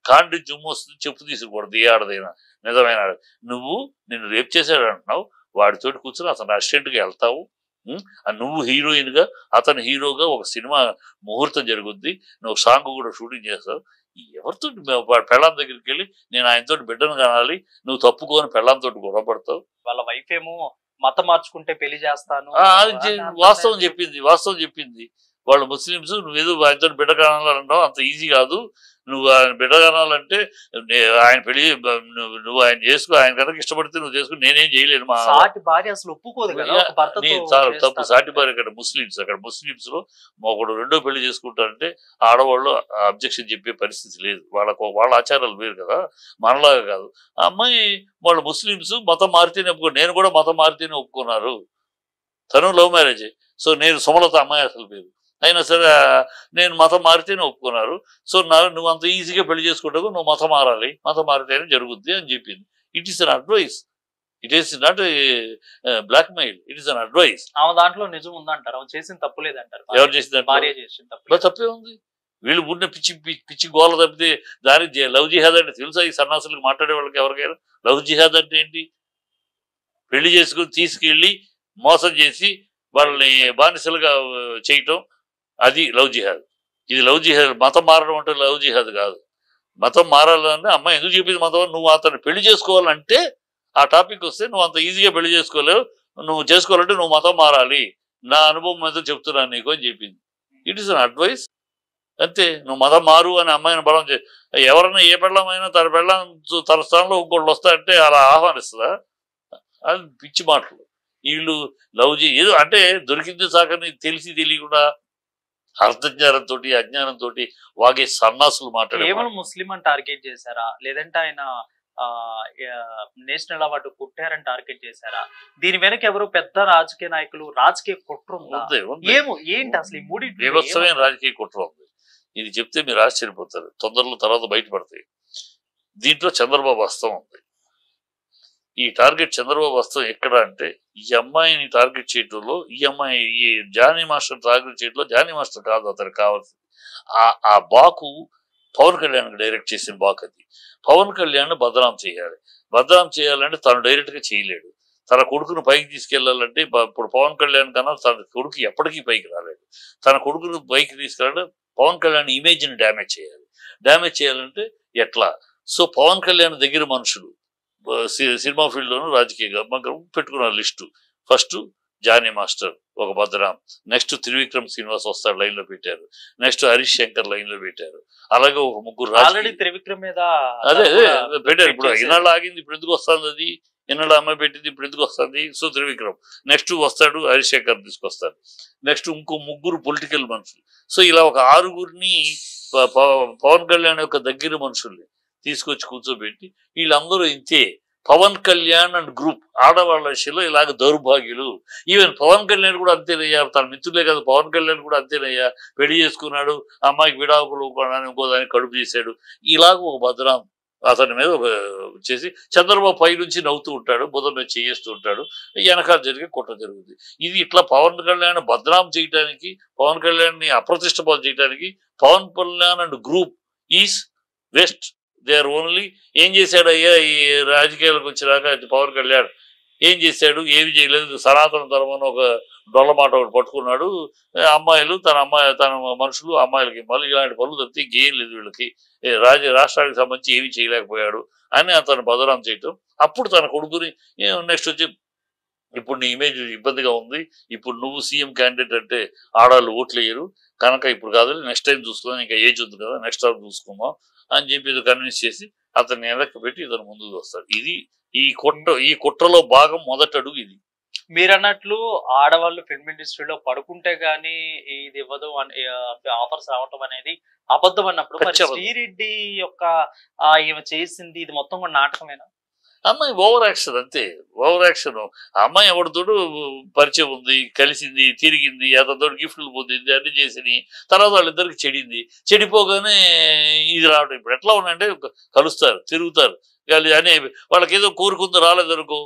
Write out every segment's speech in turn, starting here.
కాండి జుమ్ము వస్తుంది, చెప్పు తీసుకుపోవద్దు ఏ ఆడదైనా నిజమైన నువ్వు నిన్ను రేప్ చేశాడు అంటున్నావు, వాడితోటి కూర్చొని అతను అసిస్టెంట్గా వెళ్తావు. నువ్వు హీరోయిన్ గా అతను హీరోగా ఒక సినిమా ముహూర్తం జరుగుద్ది, నువ్వు సాంగ్ కూడా షూటింగ్ చేస్తావు. ఎవరితో పెళ్ళాం దగ్గరికి వెళ్ళి నేను ఆయనతో బిడ్డను కానాలి, నువ్వు తప్పుకొని పెళ్ళాంతో గొడవపడతావు. వాళ్ళ వైఫ్ ఏమో మతం మార్చుకుంటే పెళ్లి చేస్తాను వాస్తవం చెప్పింది. వాళ్ళు ముస్లిమ్స్, నువ్వేదో ఆయనతో బిడ్డ కానాలంటావు, అంత ఈజీ కాదు. నువ్వు ఆయన బిడ్డ కానాలంటే ఆయన పెళ్లి నువ్వు ఆయన చేసుకో, ఆయన కనుక ఇష్టపడితే నువ్వు చేసుకుని నేనేం చేయలేను. మా భార్య అసలు ఒప్పుకోదు చాలా తప్పు. సాటి భార్య అక్కడ ముస్లిమ్స్ లో ఒకడు రెండో పెళ్లి చేసుకుంటారంటే ఆడవాళ్ళు అబ్జెక్షన్ చెప్పే పరిస్థితి లేదు. వాళ్ళ ఆచారాలు వేరు కదా, మనలాగా కాదు. ఆ అమ్మాయి వాళ్ళు ముస్లిమ్స్, మతం మారితేనే నేను కూడా మతం మారితేనే ఒప్పుకున్నారు. తను లవ్ మ్యారేజే. సో నేను సుమలత అమ్మాయి అసలు పేరు అయినా సరే నేను మతం మారితేనే ఒప్పుకున్నారు. సో నువ్వు అంత ఈజీగా పెళ్లి చేసుకుంటావు, నువ్వు మతం మారాలి, మతం మారితేనే జరుగుద్ది అని చెప్పింది. It is an advice, it is not blackmail, it is an advice. ఆమె దాంట్లో నిజం ఉందంటారు, ఆమె చేసిన తప్పు లేదంటారు. ఎవరు చేసిన భార్య చేసిన తప్పు తప్పే ఉంది. వీళ్ళు ఉన్న పిచ్చి గోల తప్పితే దానికి లవ్ జిహాద్ అంటే తెలుసా? ఈ సన్నాసులకు మాట్లాడే వాళ్ళకి ఎవరికైనా లవ్ జిహాద్ అంటే ఏంటి? పెళ్లి చేసుకుని తీసుకెళ్ళి మోసం చేసి వాళ్ళని బానిసలుగా చేయటం, అది లవ్ జిహాద్. ఇది లవ్ జిహాద్. మతం మారడం అంటే లవ్ జిహాద్ కాదు. మతం మారాలంటే అమ్మాయి ఎందుకు చెప్పింది మతం, నువ్వు అతను పెళ్లి చేసుకోవాలంటే ఆ టాపిక్ వస్తే నువ్వు అంత ఈజీగా పెళ్లి చేసుకోలేవు, నువ్వు చేసుకోవాలంటే నువ్వు మతం మారాలి, నా అనుభవం మీద చెప్తున్నాను నీకు అని చెప్పింది. ఇట్ ఈస్ అన్ అడ్వైస్ అంతే. నువ్వు మతం మారు అని అమ్మాయిని బలం ఎవరైనా ఏ పెళ్ళమైనా తన స్థానంలో ఇంకోళ్ళు వస్తారంటే అలా ఆహ్వానిస్తుందా? అది పిచ్చి మాటలు. వీళ్ళు లవ్ ఏదో అంటే దొరికింది సాకని తెలిసి తెలియకుండా అర్ధజ్ఞానంతో అజ్ఞానంతో వాగే సన్నాసులు మాట్లాడే. కేవలం ముస్లిం అని టార్గెట్ చేశారా, లేదంటే ఆయన నేషనల్ అవార్డు కొట్టారని టార్గెట్ చేశారా? దీని వెనక ఎవరు పెద్ద రాజకీయ నాయకులు, రాజకీయ కుట్ర ఏమో ఏంటి అసలు? ఈ మూడి బీభత్సమైన రాజకీయ కుట్ర ఉంది. ఇది చెప్తే మీరు ఆశ్చర్యపోతారు, తొందరలో తర్వాత బయటపడతాయి. దీంట్లో చంద్రబాబు హస్తం ఉంది. ఈ టార్గెట్ చంద్రబాబు వస్తాం ఎక్కడ అంటే, ఈ అమ్మాయిని టార్గెట్ చేయడంలో ఈ అమ్మాయి ఈ జానీ మాస్టర్ టార్గెట్ చేయడంలో జానీ మాస్టర్ కాదు అతనికి కావాల్సింది. ఆ బాకు పవన్ కళ్యాణ్ డైరెక్ట్ చేసిన బాక్ అది. పవన్ కళ్యాణ్ బదనాం చేయాలంటే తను డైరెక్ట్ గా చేయలేడు. తన కొడుకును పైకి తీసుకెళ్లాలంటే ఇప్పుడు పవన్ కళ్యాణ్ కన్నా తన కొడుకు ఎప్పటికీ పైకి రాలేడు. తన కొడుకును పైకి తీసుకెళ్ళాలంటే పవన్ కళ్యాణ్ ఇమేజ్ ని డ్యామేజ్ చేయాలంటే ఎట్లా? సో పవన్ కళ్యాణ్ దగ్గర మనుషులు సినిమా ఫీల్డ్ లోను రాజకీయంగా పెట్టుకున్న లిస్టు, ఫస్ట్ జానీ మాస్టర్ ఒక బదనాం, నెక్స్ట్ త్రివిక్రమ్ శ్రీనివాస్ వస్తాడు లైన్ లో పెట్టారు, నెక్స్ట్ హరీష్ శంకర్ లైన్ లో పెట్టారు, అలాగే ఒక ముగ్గురు త్రివిక్రమ్ మీద అదే పెట్టారు. ఇప్పుడు ఇన్నాళ్ళు ఆగింది, ఇప్పుడు ఎందుకు వస్తుంది? అది ఇన్నాళ్ళు అమ్మాయి పెట్టింది, ఇప్పుడు ఎందుకు వస్తుంది? సో త్రివిక్రమ్ నెక్స్ట్ వస్తాడు, హరీష్ శంకర్ తీసుకొస్తాడు, నెక్స్ట్ ఇంకో ముగ్గురు పొలిటికల్ మనుషులు. సో ఇలా ఒక 6గురిని పవన్ కళ్యాణ్ యొక్క దగ్గర మనుషుల్ని తీసుకొచ్చి కూర్చోబెట్టి వీళ్ళందరూ ఇంతే. పవన్ కళ్యాణ్ అండ్ గ్రూప్ ఆడవాళ్ళ విషయంలో ఇలాగ దౌర్భాగ్యులు. ఈవెన్ పవన్ కళ్యాణ్ కూడా అంతేనయ్యా, తన మిత్రులే కదా, పవన్ కళ్యాణ్ కూడా అంతేనయ్యా, పెళ్లి చేసుకున్నాడు, అమ్మాయికి విడాకులు ఇంకో దానికి కడుపు చేశాడు. ఇలాగ ఒక బదనాం అతని మీద ఒక చేసి చంద్రబాబు పై నుంచి నవ్వుతూ ఉంటాడు, బుధం మీద చేస్తూ ఉంటాడు, వెనకాల జరిగే కుట్ర జరుగుతుంది. ఇది ఇట్లా పవన్ కళ్యాణ్ బదనాం చేయడానికి, పవన్ కళ్యాణ్ ని అప్రతిష్టపాలు చేయడానికి Pawan Kalyan and group is waste. They are only. ఏం చేశాడు అయ్యా ఈ రాజకీయాలకు వచ్చినాక పవన్ కళ్యాణ్? ఏం చేశాడు? ఏమి చేయలేదు. సనాతన ధర్మం ఒక డొల్లమాట ఒకటి పట్టుకున్నాడు. అమ్మాయిలు తన మనుషులు అమ్మాయిలకి మళ్ళీ ఇలాంటి పనులు తప్పితే ఇంకేం లేదు వీళ్ళకి, రాష్ట్రానికి సంబంధించి ఏమీ చేయలేకపోయాడు అని అతను బదనాం చేయటం. అప్పుడు తన కొడుకుని నెక్స్ట్ వచ్చి ఇప్పుడు నీ ఇమేజ్ ఇబ్బందిగా ఉంది, ఇప్పుడు నువ్వు సీఎం క్యాండిడేట్ అంటే ఆడాళ్ళు ఓట్లు వేయరు కనుక ఇప్పుడు కాదు, నెక్స్ట్ టైం చూసుకుందాం, ఇంకా ఏజ్ ఉంది కదా, నెక్స్ట్ టైం చూసుకుందాం అని చెప్పి కన్విన్స్ చేసి అతన్ని వెనక్కి పెట్టి ఇతను ముందుకు వస్తాడు. ఇది ఈ కుట్రలో భాగం మొదటి అడుగు ఇది. మీరు అన్నట్లు ఆడవాళ్ళు ఫిల్మ్ ఇండస్ట్రీలో పడుకుంటే గానీ ఇది ఇవ్వదు ఆఫర్స్ రావటం అనేది అబద్ధం అన్నప్పుడు మరి శ్రీరెడ్డి యొక్క ఈమె చేసింది ఇది మొత్తం కూడా నాటకమేనా? అమ్మాయి ఓవర్ యాక్షన్ అంతే, ఓవర్ యాక్షన్. అమ్మాయి ఎవరితోడు పరిచయం ఉంది, కలిసింది, తిరిగింది, అతనితో గిఫ్ట్లు పొందింది, అన్ని చేసింది, తర్వాత వాళ్ళిద్దరికి చెడింది, చెడిపోగానే ఇది రావడం. ఇప్పుడు ఎట్లా ఉన్నాయంటే కలుస్తారు, తిరుగుతారు అనే వాళ్ళకి ఏదో కోరుకుందో రాలేదనుకో,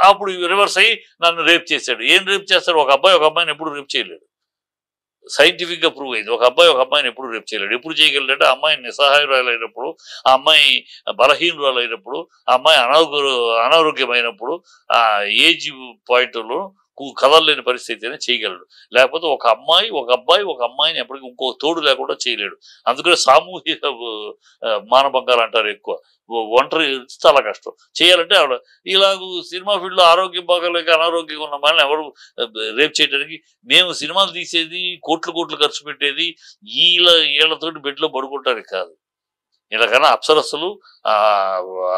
అప్పుడు రివర్స్ అయ్యి నన్ను రేప్ చేశాడు. ఏం రేప్ చేస్తాడు? ఒక అబ్బాయిని ఎప్పుడు రేప్ చేయలేడు. సైంటిఫిక్ గా ప్రూవ్ అయింది. ఒక అబ్బాయి ఒక అమ్మాయిని ఎప్పుడు రేపు చేయలేడు. ఎప్పుడు చేయగలడంటే ఆ అమ్మాయి నిస్సహాయురాలైనప్పుడు, ఆ అమ్మాయి బలహీనురాలైనప్పుడు, ఆ అమ్మాయి అనారోగ్యమైనప్పుడు, ఆ ఏజ్ పాయింట్ లో కదలలేని పరిస్థితి అయినా చేయగలడు. లేకపోతే ఒక అమ్మాయి ఒక అబ్బాయి ఒక అమ్మాయిని ఎప్పటికీ ఇంకో తోడు లేకుండా చేయలేడు. అందుకనే సామూహిక మానభంగాలు అంటారు ఎక్కువ. ఒంటరి చాలా కష్టం చేయాలంటే ఆవిడ ఇలాగ సినిమా ఫీల్డ్ లో ఆరోగ్యం బాగాలేక అనారోగ్యంగా ఉన్న వాళ్ళని ఎవరు రేపు చేయడానికి. మేము సినిమాలు తీసేది కోట్లు కోట్లు ఖర్చు పెట్టేది వీళ్ళతోటి బెడ్లో పడుకుంటానికి కాదు. వీళ్ళకన్నా అప్సరస్సులు, ఆ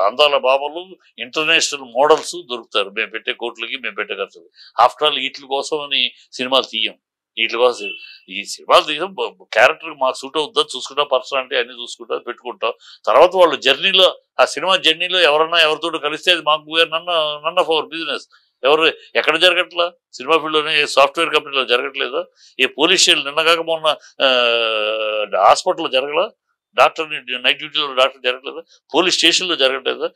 అందాల బాబలు, ఇంటర్నేషనల్ మోడల్స్ దొరుకుతారు మేము పెట్టే కోట్లకి, మేము పెట్టే ఖర్చులకి. ఆఫ్టర్ ఆల్ వీటి కోసం అని సినిమాలు తీయం. వీటి కోసం ఈ సినిమాలు తీసాం క్యారెక్టర్ మాకు సూట్ అవుతుందా చూసుకుంటాం, పర్సనాలిటీ అన్ని చూసుకుంటాం, పెట్టుకుంటాం. తర్వాత వాళ్ళు జర్నీలో, ఆ సినిమా జర్నీలో ఎవరన్నా ఎవరితో కలిస్తే అది మాకు నన్ ఆఫ్ అవర్ బిజినెస్. ఎవరు ఎక్కడ జరగట్లా సినిమా ఫీల్డ్లోనే, ఏ సాఫ్ట్వేర్ కంపెనీలో జరగట్లేదా, ఏ పోలీస్ స్టేషన్ నిన్నగాక మొన్న హాస్పిటల్లో జరగలా, డాక్టర్ నైట్ డ్యూటీలో డాక్టర్ జరగట్లేదా, పోలీస్ స్టేషన్లో జరగట్లేదా,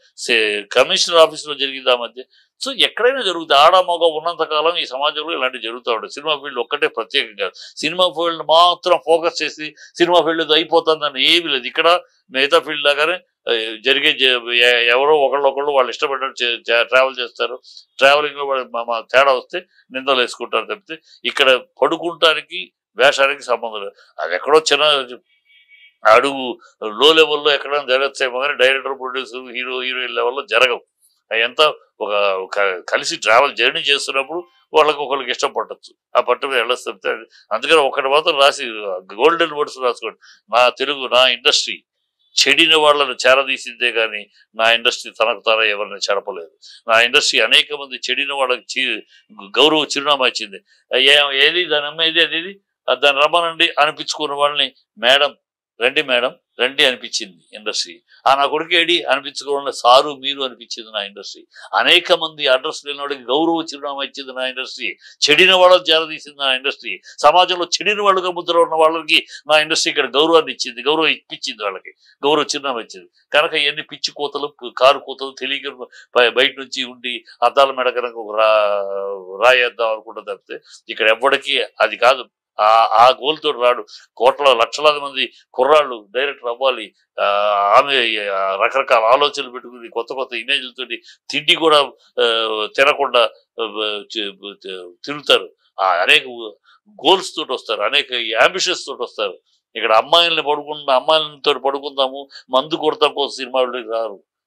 కమిషనర్ ఆఫీస్లో జరిగింది ఆ మధ్య. సో ఎక్కడైనా జరుగుతుంది. ఆడ మగ ఉన్నంత కాలం ఈ సమాజంలో ఇలాంటివి జరుగుతూ ఉంటాయి. సినిమా ఫీల్డ్ ఒక్కటే ప్రత్యేకం కాదు. సినిమా ఫీల్డ్ మాత్రం ఫోకస్ చేసి సినిమా ఫీల్డ్ అయిపోతుందని ఏమీ లేదు. ఇక్కడ మిగతా ఫీల్డ్ లాగానే జరిగే ఎవరో ఒకళ్ళు వాళ్ళు ఇష్టపడినట్టు ట్రావెల్ చేస్తారు. ట్రావెలింగ్ లో తేడా వస్తే నిందలు వేసుకుంటారు తప్పితే ఇక్కడ పడుకుంటానికి వేషానికి సంబంధం లేదు. అది ఎక్కడో చిన్న అడుగు లో లెవెల్లో ఎక్కడైనా జరగచ్చేమో కానీ డైరెక్టర్, ప్రొడ్యూసర్, హీరోయిన్ లెవెల్లో జరగవు. అదంతా ఒక కలిసి ట్రావెల్ జర్నీ చేస్తున్నప్పుడు ఒకరికి ఇష్టం పట్టచ్చు. ఆ పట్టు మీద వెళ్ళొస్తే అందుకని ఒకటి మాత్రం రాసి గోల్డెన్ వర్డ్స్ రాసుకోండి. నా తెలుగు, నా ఇండస్ట్రీ చెడిన వాళ్ళను చేరదీసిందే కానీ నా ఇండస్ట్రీ తనకు తానే ఎవరిని చెడపలేదు. నా ఇండస్ట్రీ అనేక మంది చెడిన వాళ్ళకి గౌరవ చిరునామా ఇచ్చింది. ఏది దాని అమ్మేది అది దాన్ని రమ్మనండి అనిపించుకున్న వాళ్ళని మేడం రండి, మేడం రండి అనిపించింది ఇండస్ట్రీ. నా కొడుకు ఏడి అనిపించుకోవడం సారు మీరు అనిపించింది నా ఇండస్ట్రీ. అనేక మంది అడ్రస్ లేని వాడికి గౌరవ చిరునామా ఇచ్చింది నా ఇండస్ట్రీ. చెడిన వాళ్ళని చేరదీసింది నా ఇండస్ట్రీ. సమాజంలో చెడిన వాళ్ళుగా ముద్ర ఉన్న వాళ్ళకి నా ఇండస్ట్రీ ఇక్కడ గౌరవాన్ని ఇచ్చింది, గౌరవం ఇప్పించింది, వాళ్ళకి గౌరవ చిరునామా ఇచ్చింది. కనుక ఇవన్నీ పిచ్చి కూతలు, కారు కూతలు తెలియక బయట నుంచి ఉండి అద్దాల మెడ కనుక ఒక రాయేద్దాం అనుకుంటా తప్పితే ఇక్కడ ఎవ్వడికి అది కాదు. ఆ గోల్ తోటి రాడు. లక్షలాది మంది కుర్రాళ్ళు డైరెక్టర్ అవ్వాలి, ఆమె రకరకాల ఆలోచనలు పెట్టుకుని కొత్త కొత్త ఇమేజ్లతోటి తిండి కూడా తినకుండా తిరుగుతారు. అనేక గోల్స్ తోటి వస్తారు, అనేక అంబిషన్స్ తోటి వస్తారు. ఇక్కడ అమ్మాయిలతో పడుకుందాము, మందు కొడతాం కోసం సినిమా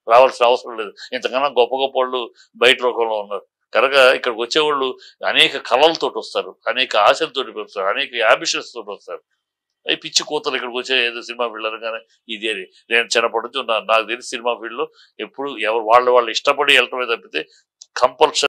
రావాల్సిన అవసరం లేదు. ఇంతకన్నా గొప్ప గొప్ప వాళ్ళు బయట లోకంలో ఉన్నారు. కనుక ఇక్కడికి వచ్చేవాళ్ళు అనేక కళలతోటి వస్తారు, అనేక ఆశలతోటి వస్తారు, అనేక అంబిషన్స్ తోటి వస్తారు. అవి పిచ్చి కూతలు ఇక్కడికి వచ్చే ఏదో సినిమా ఫీల్డ్ అనగానే ఇది అని. నేను చిన్నప్పటి నుంచి నాకు తెలిసి సినిమా ఫీల్డ్ లో ఎప్పుడు ఎవరు వాళ్ళు ఇష్టపడి వెళ్ళటమే తప్పితే కంపల్సరీ